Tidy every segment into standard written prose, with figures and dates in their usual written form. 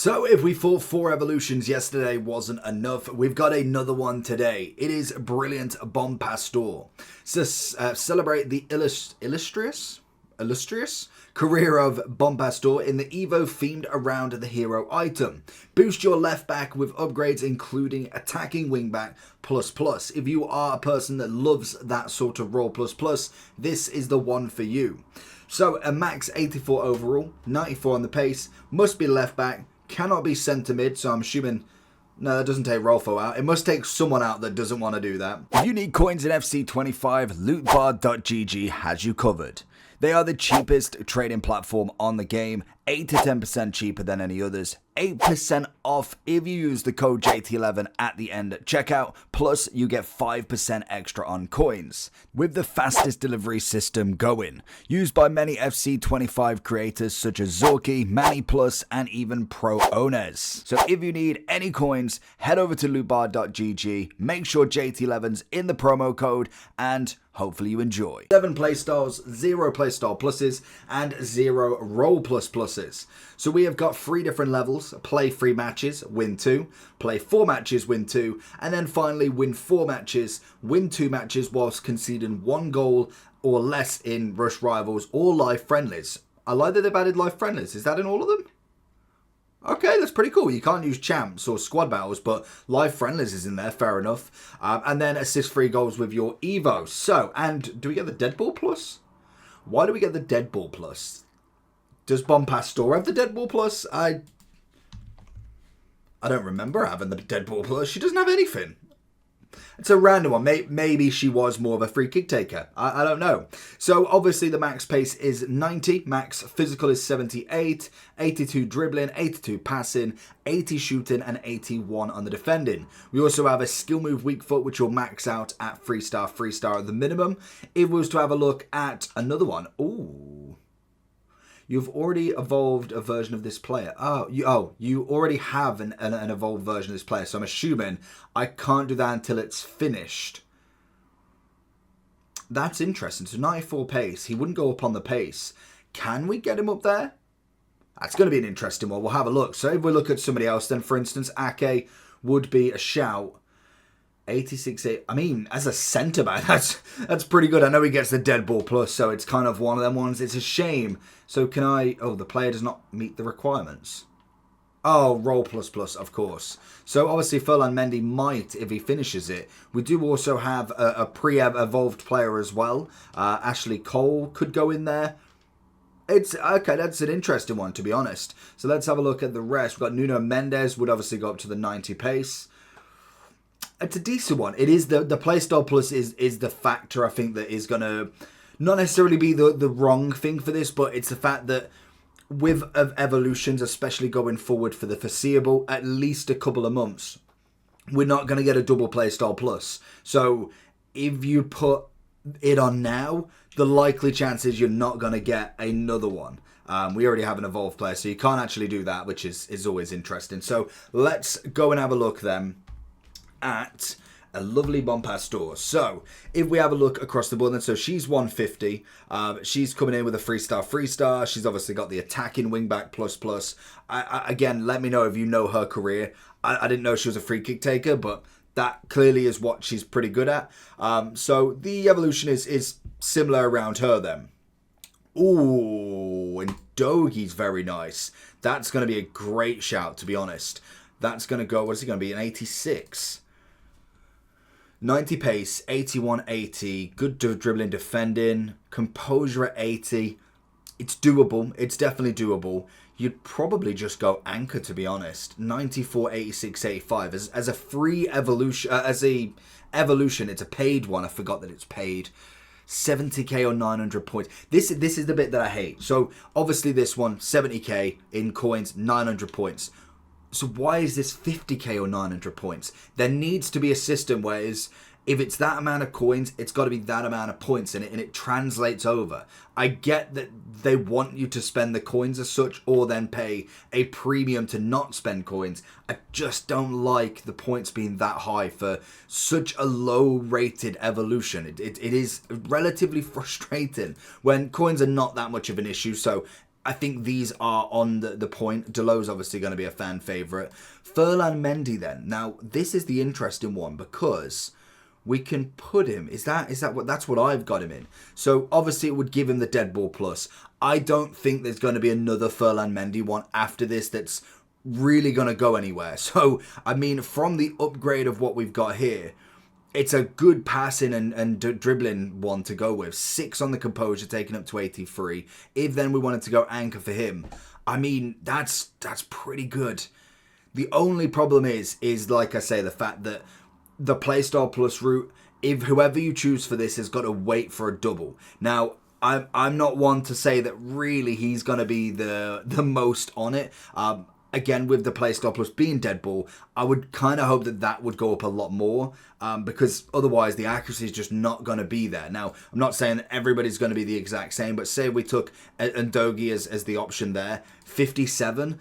So if we thought 4 evolutions yesterday wasn't enough, we've got another one today. It is brilliant Bompastor. So celebrate the illustrious career of Bompastor in the Evo themed around the hero item. Boost your left back with upgrades including attacking wingback plus. If you are a person that loves that sort of role plus, this is the one for you. So a max 84 overall, 94 on the pace, must be left back, cannot be centre mid, so I'm assuming, no, that doesn't take Rolfo out. It must take someone out that doesn't want to do that. If you need coins in FC25, lootbar.gg has you covered. They are the cheapest trading platform on the game, 8 to 10% cheaper than any others, 8% off if you use the code JT11 at the end at checkout, plus you get 5% extra on coins. With the fastest delivery system going, used by many FC25 creators such as Zorky, Manny Plus, and even Pro owners. So if you need any coins, head over to lootbar.gg, make sure JT11's in the promo code, and hopefully you enjoy. 7 playstyles, 0 playstyle pluses, and 0 role pluses. So we have got 3 different levels: play 3 matches, win 2, play 4 matches, win 2, and then finally win 4 matches, win 2 matches whilst conceding 1 goal or less in rush rivals or live friendlies. I like that they've added live friendlies. Is that in all of them? Okay, that's pretty cool. You can't use champs or squad battles, but live friendlies is in there, fair enough. And then assist 3 goals with your Evo. So, and do we get the dead ball plus? Why do we get the dead ball plus? Does Bompastor have the dead ball plus? I don't remember having the dead ball plus. She doesn't have anything. It's a random one. Maybe she was more of a free kick taker. I don't know. So obviously the max pace is 90. Max physical is 78. 82 dribbling, 82 passing, 80 shooting, and 81 on the defending. We also have a skill move weak foot, which will max out at 3-star at the minimum. If we was to have a look at another one. Ooh. You've already evolved a version of this player. You already have an evolved version of this player. So I'm assuming I can't do that until it's finished. That's interesting. So 94 pace. He wouldn't go up on the pace. Can we get him up there? That's going to be an interesting one. We'll have a look. So if we look at somebody else, then for instance, Ake would be a shout. 86, I mean, as a centre back, that's pretty good. I know he gets the dead ball plus, so it's kind of one of them ones. It's a shame. So can I... Oh, the player does not meet the requirements. Oh, role plus, of course. So obviously Furlan Mendy might, if he finishes it. We do also have a pre-evolved player as well. Ashley Cole could go in there. It's okay, that's an interesting one, to be honest. So let's have a look at the rest. We've got Nuno Mendes, would obviously go up to the 90 pace. It's a decent one. It is the playstyle plus is the factor I think that is going to not necessarily be the wrong thing for this, but it's the fact that with evolutions, especially going forward for the foreseeable, at least a couple of months, we're not going to get a double playstyle plus. So if you put it on now, the likely chance is you're not going to get another one. We already have an evolved player, so you can't actually do that, which is always interesting. So let's go and have a look then at a lovely Bompastor. So if we have a look across the board then, so she's 150. She's coming in with a 3-star. She's obviously got the attacking wingback plus. Again, let me know if you know her career. I didn't know she was a free kick taker, but that clearly is what she's pretty good at. So the evolution is similar around her then. Ooh, and Dogi's very nice. That's going to be a great shout, to be honest. That's going to go, what is it going to be, an 86? 90 pace, 81, 80, good dribbling, defending, composure at 80. It's doable. It's definitely doable. You'd probably just go anchor, to be honest. 94, 86, 85. As a free evolution, evolution, it's a paid one. I forgot that it's paid. 70k or 900 points. This is the bit that I hate. So obviously this one, 70k in coins, 900 points. So why is this 50k or 900 points? There needs to be a system where if it's that amount of coins, it's got to be that amount of points in it, and it translates over. I get that they want you to spend the coins as such, or then pay a premium to not spend coins. I just don't like the points being that high for such a low-rated evolution. It is relatively frustrating when coins are not that much of an issue, so I think these are on the point. Delot's obviously going to be a fan favourite. Furlan Mendy then. Now, this is the interesting one because we can put him. Is that what that's what I've got him in? So obviously it would give him the dead ball plus. I don't think there's going to be another Furlan Mendy one after this that's really going to go anywhere. So I mean, from the upgrade of what we've got here, it's a good passing and dribbling one to go with. 6 on the composure, taking up to 83. If then we wanted to go anchor for him, I mean, that's pretty good. The only problem is like I say, the fact that the Playstyle Plus route, if whoever you choose for this has got to wait for a double. Now, I'm not one to say that really he's going to be the most on it. Again, with the Playstyle Plus being dead ball, I would kind of hope that would go up a lot more because otherwise the accuracy is just not going to be there. Now, I'm not saying that everybody's going to be the exact same, but say we took Ndogi as the option there, 57,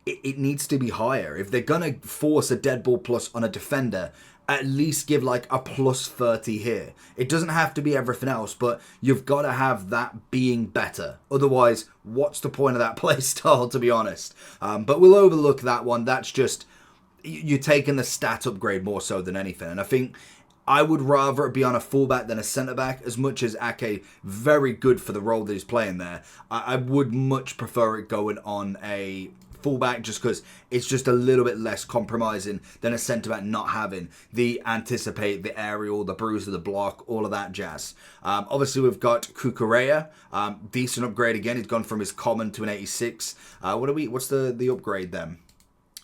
it needs to be higher. If they're going to force a dead ball plus on a defender, at least give like a plus 30 here. It doesn't have to be everything else, but you've got to have that being better. Otherwise, what's the point of that play style, to be honest? But we'll overlook that one. That's just, you're taking the stat upgrade more so than anything. And I think I would rather it be on a fullback than a centre-back, as much as Ake, very good for the role that he's playing there. I would much prefer it going on a fullback just because it's just a little bit less compromising than a centre-back not having the anticipate, the aerial, the bruiser, the block, all of that jazz. Obviously, we've got Kukureya. Decent upgrade again. He's gone from his common to an 86. What's the upgrade then?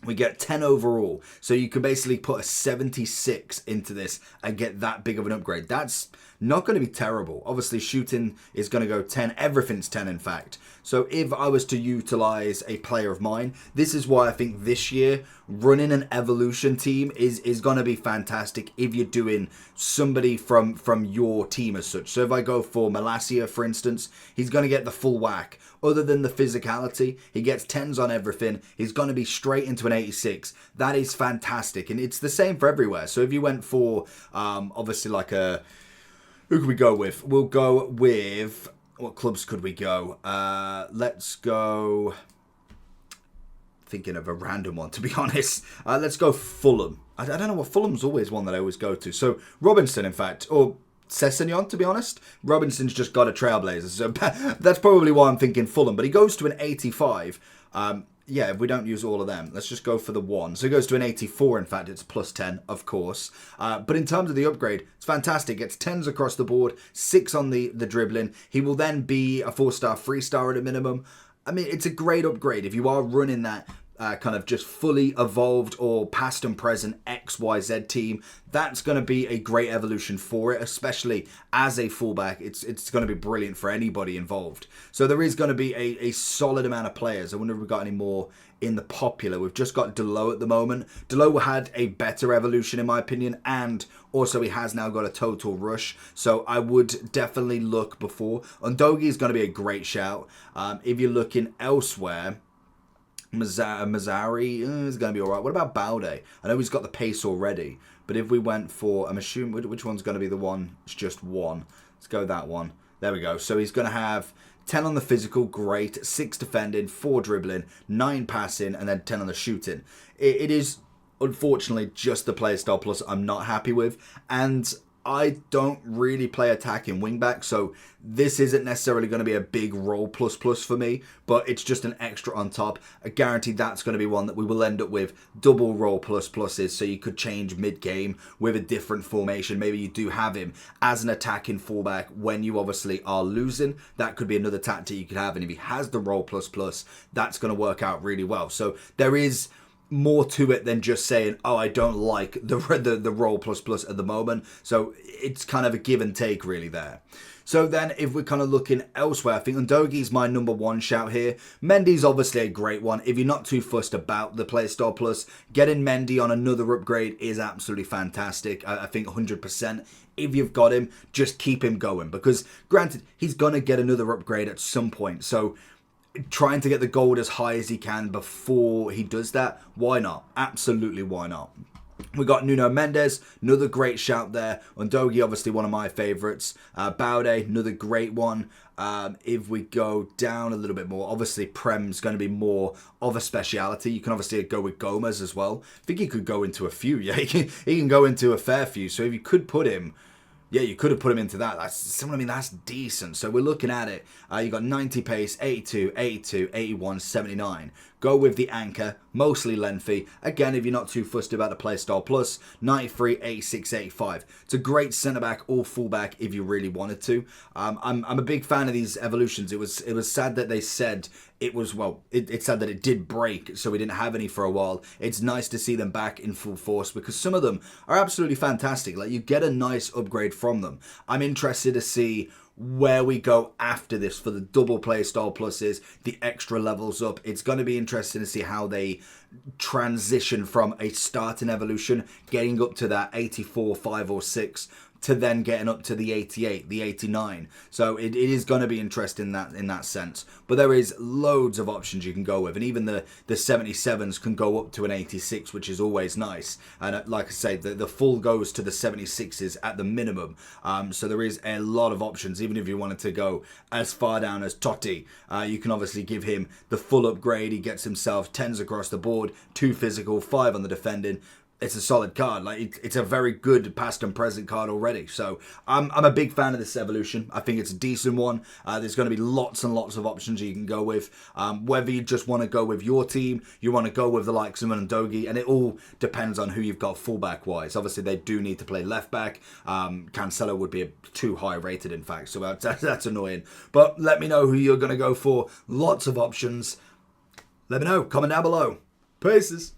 We get 10 overall. So you can basically put a 76 into this and get that big of an upgrade. That's not going to be terrible. Obviously, shooting is going to go 10. Everything's 10, in fact. So if I was to utilize a player of mine, this is why I think this year running an evolution team is going to be fantastic if you're doing somebody from your team as such. So if I go for Malacia, for instance, he's going to get the full whack. Other than the physicality, he gets 10s on everything. He's going to be straight into an 86. That is fantastic. And it's the same for everywhere. So if you went for, obviously, like a... Who could we go with? We'll go with... What clubs could we go? Let's go... Thinking of a random one, to be honest. Let's go Fulham. I don't know what... Fulham's always one that I always go to. So Robinson, in fact, or... Sessegnon, to be honest. Robinson's just got a Trailblazer, so that's probably why I'm thinking Fulham. But he goes to an 85. Yeah, if we don't use all of them, let's just go for the 1. So he goes to an 84, in fact, it's plus 10, of course. But in terms of the upgrade, it's fantastic. Gets 10s across the board, 6 on the dribbling. He will then be a 4-star, 3-star at a minimum. I mean, it's a great upgrade if you are running that kind of just fully evolved or past and present XYZ team. That's going to be a great evolution for it, especially as a fullback. It's going to be brilliant for anybody involved. So there is going to be a solid amount of players. I wonder if we've got any more in the popular. We've just got Delot at the moment. Delot had a better evolution in my opinion, and also he has now got a total rush. So I would definitely look before. Undogi is going to be a great shout. If you're looking elsewhere, Mazzari is going to be alright. What about Balde? I know he's got the pace already, but if we went for, I'm assuming, which one's going to be the one? It's just 1. Let's go that one. There we go. So he's going to have 10 on the physical, great. 6 defending, 4 dribbling, 9 passing, and then 10 on the shooting. It is, unfortunately, just the playstyle plus I'm not happy with, and I don't really play attacking wingback, so this isn't necessarily going to be a big roll plus for me, but it's just an extra on top. I guarantee that's going to be one that we will end up with double roll pluses, so you could change mid-game with a different formation. Maybe you do have him as an attacking fullback when you obviously are losing. That could be another tactic you could have, and if he has the roll plus, that's going to work out really well. So there is more to it than just saying, oh, I don't like the roll plus at the moment. So it's kind of a give and take really there. So then if we're kind of looking elsewhere, I think Undogi's my number 1 shout here. Mendy's obviously a great one. If you're not too fussed about the Playstyle Plus, getting Mendy on another upgrade is absolutely fantastic. I think 100%. If you've got him, just keep him going, because granted, he's going to get another upgrade at some point. So trying to get the gold as high as he can before he does that, why not? Absolutely, why not? We got Nuno Mendes, another great shout there. Undogi, obviously one of my favourites. Baude, another great one. If we go down a little bit more, obviously Prem's going to be more of a speciality. You can obviously go with Gomez as well. I think he could go into a few. Yeah, he can go into a fair few. So if you could put him... Yeah, you could have put him into that. That's decent. So we're looking at it. You got 90 pace, 82, 82, 81, 79. Go with the anchor, mostly lengthy. Again, if you're not too fussed about the playstyle plus, 93, 86, 85. It's a great centre-back or full-back if you really wanted to. I'm a big fan of these evolutions. It was sad that they said it's sad that it did break, so we didn't have any for a while. It's nice to see them back in full force because some of them are absolutely fantastic. Like, you get a nice upgrade from them. I'm interested to see where we go after this for the double play style pluses, the extra levels up. It's going to be interesting to see how they transition from a starting evolution, getting up to that 84, 5 or 6, to then getting up to the 88, the 89. So it is going to be interesting in that sense. But there is loads of options you can go with. And even the 77s can go up to an 86, which is always nice. And like I say, the full goes to the 76s at the minimum. So there is a lot of options. Even if you wanted to go as far down as Totti, you can obviously give him the full upgrade. He gets himself 10s across the board, 2 physical, 5 on the defending. It's a solid card. Like, it's a very good past and present card already. So I'm a big fan of this evolution. I think it's a decent one. There's going to be lots and lots of options you can go with. Whether you just want to go with your team, you want to go with the likes of Ndogi, and it all depends on who you've got fullback wise. Obviously, they do need to play left back. Cancelo would be too high rated, in fact. So that's annoying. But let me know who you're going to go for. Lots of options. Let me know. Comment down below. Peace.